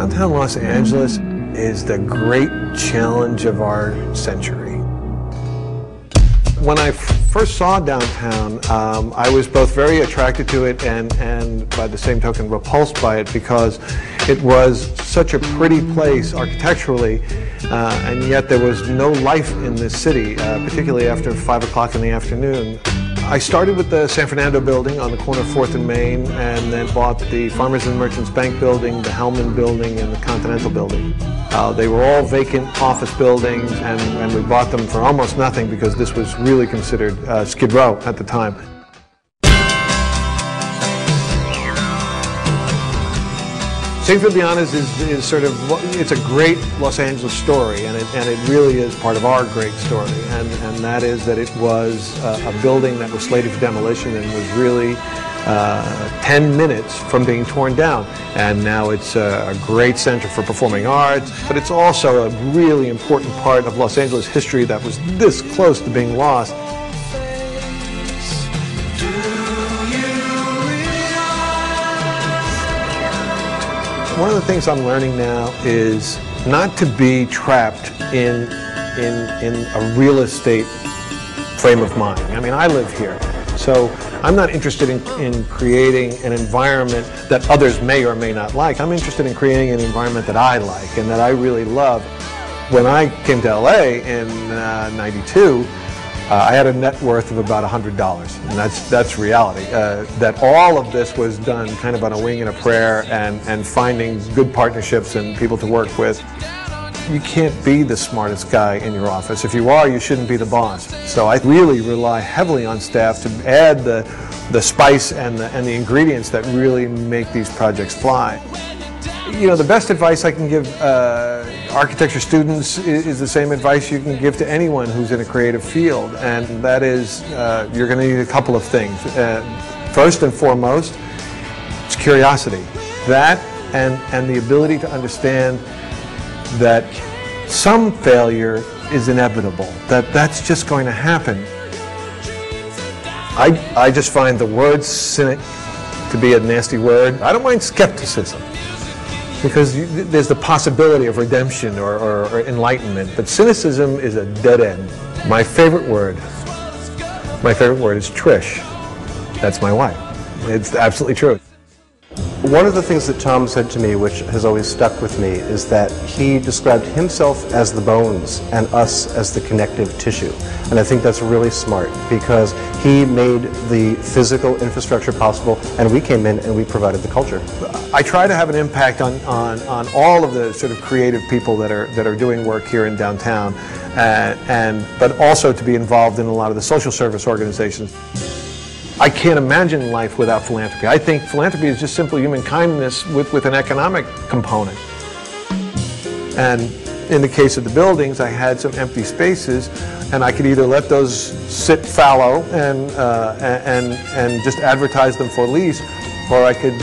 Downtown Los Angeles is the great challenge of our century. When I first saw downtown, I was both very attracted to it and by the same token repulsed by it, because it was such a pretty place architecturally, and yet there was no life in this city, particularly after 5 o'clock in the afternoon. I started with the San Fernando building on the corner of 4th and Main, and then bought the Farmers and Merchants Bank building, the Hellman building, and the Continental building. They were all vacant office buildings, and we bought them for almost nothing because this was really considered Skid Row at the time. St. Vibiana's is sort of, it's a great Los Angeles story, and it really is part of our great story, and that is that it was a building that was slated for demolition and was really 10 minutes from being torn down. And now it's a great center for performing arts, but it's also a really important part of Los Angeles history that was this close to being lost. One of the things I'm learning now is not to be trapped in a real estate frame of mind. I mean, I live here, so I'm not interested in creating an environment that others may or may not like. I'm interested in creating an environment that I like and that I really love. When I came to LA in '92, I had a net worth of about $100, and that's reality. That all of this was done kind of on a wing and a prayer, and finding good partnerships and people to work with. You can't be the smartest guy in your office. If you are, you shouldn't be the boss. So I really rely heavily on staff to add the spice and the ingredients that really make these projects fly. You know, the best advice I can give architecture students is the same advice you can give to anyone who's in a creative field, and that is you're going to need a couple of things. First and foremost, it's curiosity. That and the ability to understand that some failure is inevitable, that's just going to happen. I just find the word cynic to be a nasty word. I don't mind skepticism, because there's the possibility of redemption or enlightenment, but cynicism is a dead end. My favorite word is Trish. That's my wife. It's absolutely true. One of the things that Tom said to me, which has always stuck with me, is that he described himself as the bones and us as the connective tissue. And I think that's really smart, because he made the physical infrastructure possible, and we came in and we provided the culture. I try to have an impact on all of the sort of creative people that are doing work here in downtown, but also to be involved in a lot of the social service organizations. I can't imagine life without philanthropy. I think philanthropy is just simple human kindness with an economic component. And in the case of the buildings, I had some empty spaces, and I could either let those sit fallow and just advertise them for lease, or I could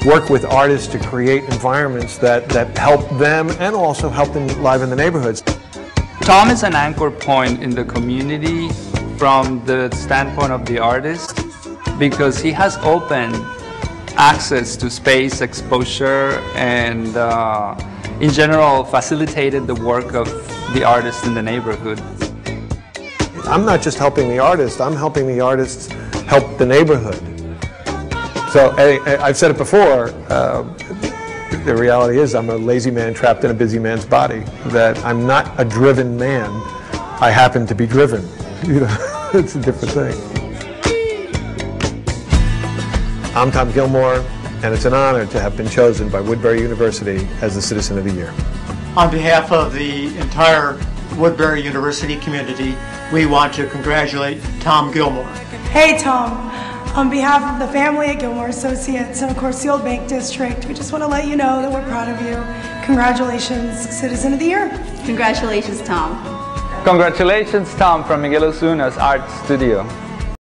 work with artists to create environments that help them and also help them enliven the neighborhoods. Tom is an anchor point in the community from the standpoint of the artist, because he has open access to space, exposure, and in general facilitated the work of the artists in the neighborhood. I'm not just helping the artist, I'm helping the artists help the neighborhood. So I've said it before, the reality is I'm a lazy man trapped in a busy man's body, that I'm not a driven man, I happen to be driven. You know, it's a different thing. I'm Tom Gilmore, and it's an honor to have been chosen by Woodbury University as the Citizen of the Year. On behalf of the entire Woodbury University community, we want to congratulate Tom Gilmore. Hey Tom, on behalf of the family at Gilmore Associates and of course the Old Bank District, we just want to let you know that we're proud of you. Congratulations, Citizen of the Year. Congratulations, Tom. Congratulations, Tom, from Miguel Osuna's Art Studio.